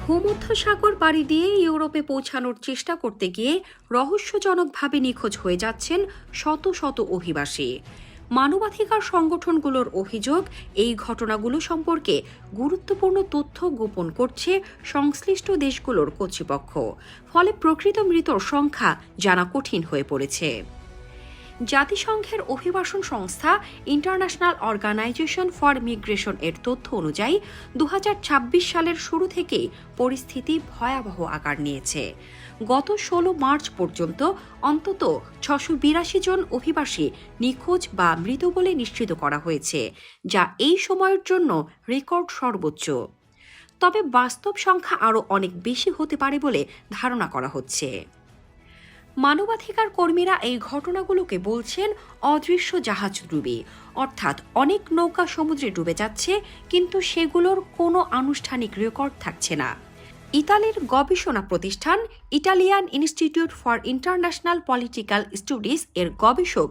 ভূমধ্যসাগর পাড়ি দিয়ে ইউরোপে পৌঁছানোর চেষ্টা করতে গিয়ে রহস্যজনকভাবে নিখোঁজ হয়ে যাচ্ছেন শত শত অভিবাসী। মানবাধিকার সংগঠনগুলোর অভিযোগ, এই ঘটনাগুলো সম্পর্কে গুরুত্বপূর্ণ তথ্য গোপন করছে সংশ্লিষ্ট দেশগুলোর কর্তৃপক্ষ। ফলে প্রকৃত মৃতর সংখ্যা জানা কঠিন হয়ে পড়েছে। জাতিসংঘের অভিবাসন সংস্থা ইন্টারন্যাশনাল অর্গানাইজেশন ফর মিগ্রেশন এর তথ্য অনুযায়ী 2026 সালের শুরু থেকেই পরিস্থিতি ভয়াবহ আকার নিয়েছে। গত 16 মার্চ পর্যন্ত অন্তত 682 জন অভিবাসী নিখোঁজ বা মৃত বলে নিশ্চিত করা হয়েছে, যা এই সময়ের জন্য রেকর্ড সর্বোচ্চ। তবে বাস্তব সংখ্যা আরও অনেক বেশি হতে পারে বলে ধারণা করা হচ্ছে। মানবাধিকার কর্মীরা এই ঘটনাগুলোকে বলছেন অদৃশ্য জাহাজডুবি, অর্থাৎ অনেক নৌকা সমুদ্রে ডুবে যাচ্ছে কিন্তু সেগুলোর কোনো আনুষ্ঠানিক রেকর্ড থাকছে না। ইতালির গবেষণা প্রতিষ্ঠান Italian institute for international political studies এর গবেষক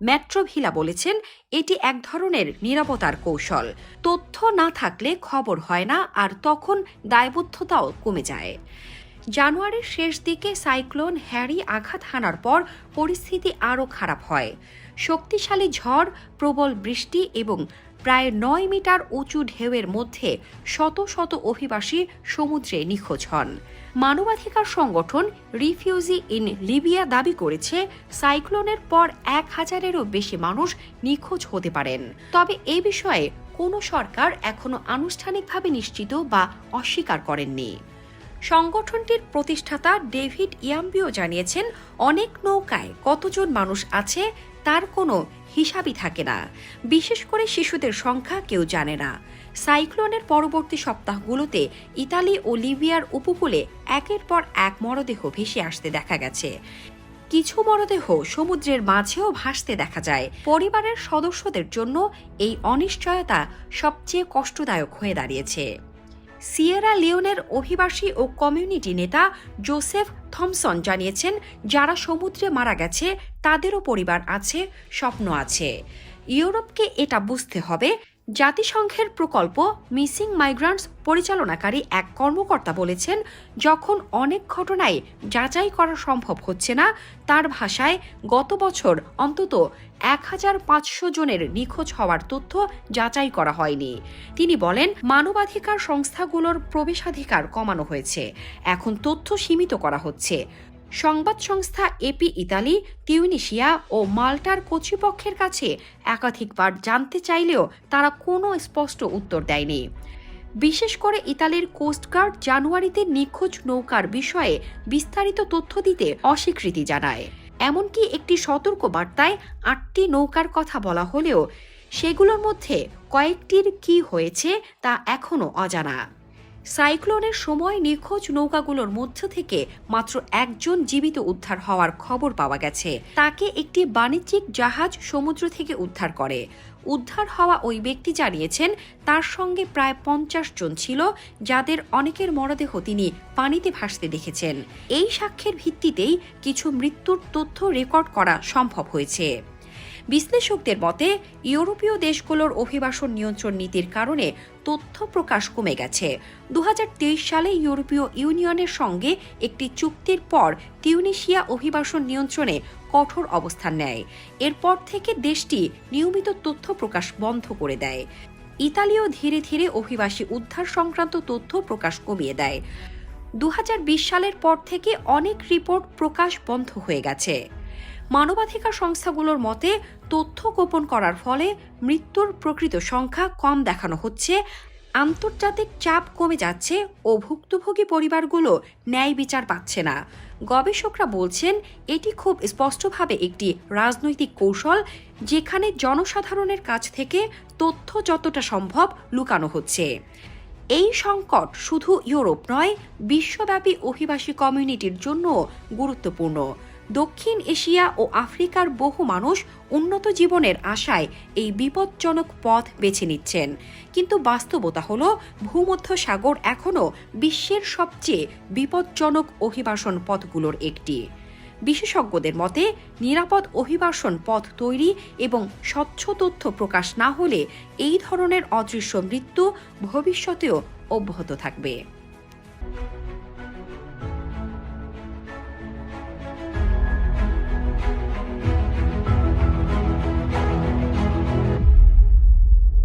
ম্যাট্রোভিলা বলেছেন, এটি এক ধরনের নিরাপত্তার কৌশল। তথ্য না থাকলে খবর হয় না, আর তখন দায়বদ্ধতাও কমে যায়। জানুয়ারির শেষ দিকে সাইক্লোন হ্যারি আঘাত হানার পর পরিস্থিতি আরও খারাপ হয়। শক্তিশালী ঝড়, প্রবল বৃষ্টি এবং প্রায় 9 মিটার উঁচু ঢেউয়ের মধ্যে শত শত অভিবাসী সমুদ্রে নিখোঁজ হন। মানবাধিকার সংগঠন রিফিউজি ইন লিবিয়া দাবি করেছে, সাইক্লোনের পর 1000-এরও বেশি মানুষ নিখোঁজ হতে পারেন। তবে এ বিষয়ে কোনো সরকার এখনো আনুষ্ঠানিকভাবে নিশ্চিত বা অস্বীকার করেননি। সংগঠনটির প্রতিষ্ঠাতা ডেভিড ইয়াম্বিও জানিয়েছেন, অনেক নৌকায় কতজন মানুষ আছে তার কোনো হিসাবই থাকে না। বিশেষ করে শিশুদের সংখ্যা কেউ জানে না। সাইক্লোনের পরবর্তী সপ্তাহগুলোতে ইতালি ও লিবিয়ার উপকূলে একের পর এক মরদেহ ভেসে আসতে দেখা গেছে। কিছু মরদেহ সমুদ্রের মাঝেও ভাসতে দেখা যায়। পরিবারের সদস্যদের জন্য এই অনিশ্চয়তা সবচেয়ে কষ্টদায়ক হয়ে দাঁড়িয়েছে। সিয়েরা লিওনের অভিবাসী ও কমিউনিটি নেতা জোসেফ থমসন জানিয়েছেন, যারা সমুদ্রে মারা গেছে তাদেরও পরিবার আছে, স্বপ্ন আছে। ইউরোপকে এটা বুঝতে হবে। জাতিসংঘের প্রকল্প মিসিং মাইগ্রান্টস পরিচালনাকারী এক কর্মকর্তা বলেছেন, যখন অনেক ঘটনায় যাচাই করা সম্ভব হচ্ছে না, তার ভাষায় গত বছর অন্তত 1500 জনের নিখোঁজ হওয়ার তথ্য যাচাই করা হয়নি। তিনি বলেন, মানবাধিকার সংস্থাগুলোর প্রবেশাধিকার কমানো হয়েছে, এখন তথ্য সীমিত করা হচ্ছে। সংবাদ সংস্থা এপি ইতালি, তিউনিসিয়া ও মাল্টার কর্তৃপক্ষের কাছে একাধিকবার জানতে চাইলেও তারা কোনো স্পষ্ট উত্তর দেয়নি। বিশেষ করে ইতালির কোস্টগার্ড জানুয়ারিতে নিখোঁজ নৌকার বিষয়ে বিস্তারিত তথ্য দিতে অস্বীকৃতি জানায়। এমনকি একটি সতর্ক বার্তায় 8টি নৌকার কথা বলা হলেও সেগুলোর মধ্যে কয়েকটির কি হয়েছে তা এখনও অজানা। সাইক্লোনের সময় নিখোঁজ নৌকাগুলোর মধ্য থেকে মাত্র একজন জীবিত উদ্ধার হওয়ার খবর পাওয়া গেছে। তাকে একটি বাণিজ্যিক জাহাজ সমুদ্র থেকে উদ্ধার করে। উদ্ধার হওয়া ওই ব্যক্তি জানিয়েছেন, তার সঙ্গে প্রায় 50 জন ছিল, যাদের অনেকের মরদেহ তিনি পানিতে ভাসতে দেখেছেন। এই সাক্ষ্যের ভিত্তিতেই কিছু মৃত্যুর তথ্য রেকর্ড করা সম্ভব হয়েছে। বিশ্লেষকদের মতে, ইউরোপীয় দেশগুলোর অভিবাসন নিয়ন্ত্রণ নীতির কারণে তথ্য প্রকাশ কমে গেছে। 2023 সালে ইউরোপীয় ইউনিয়নের সঙ্গে একটি চুক্তির পর তিউনিসিয়া অভিবাসন নিয়ন্ত্রণে কঠোর অবস্থান নেয়। এরপর থেকে দেশটি নিয়মিত তথ্য প্রকাশ বন্ধ করে দেয়। ইতালিও ধীরে ধীরে অভিবাসী উদ্ধার সংক্রান্ত তথ্য প্রকাশ কমিয়ে দেয়। 2020 সালের পর থেকে অনেক রিপোর্ট প্রকাশ বন্ধ হয়ে গেছে। মানবাধিকার সংস্থাগুলোর মতে, তথ্য গোপন করার ফলে মৃত্যুর প্রকৃত সংখ্যা কম দেখানো হচ্ছে, আন্তর্জাতিক চাপ কমে যাচ্ছে ও ভুক্তভোগী পরিবারগুলো ন্যায় বিচার পাচ্ছে না। গবেষকরা বলছেন, এটি খুব স্পষ্টভাবে একটি রাজনৈতিক কৌশল, যেখানে জনসাধারণের কাছ থেকে তথ্য যতটা সম্ভব লুকানো হচ্ছে। এই সংকট শুধু ইউরোপ নয়, বিশ্বব্যাপী অভিবাসী কমিউনিটির জন্য গুরুত্বপূর্ণ। দক্ষিণ এশিয়া ও আফ্রিকার বহু মানুষ উন্নত জীবনের আশায় এই বিপজ্জনক পথ বেছে নিচ্ছেন। কিন্তু বাস্তবতা হলো, ভূমধ্যসাগর এখনও বিশ্বের সবচেয়ে বিপজ্জনক অভিবাসন পথগুলোর একটি। বিশেষজ্ঞদের মতে, নিরাপদ অভিবাসন পথ তৈরি এবং স্বচ্ছ তথ্য প্রকাশ না হলে এই ধরনের অদৃশ্য মৃত্যু ভবিষ্যতেও অব্যাহত থাকবে।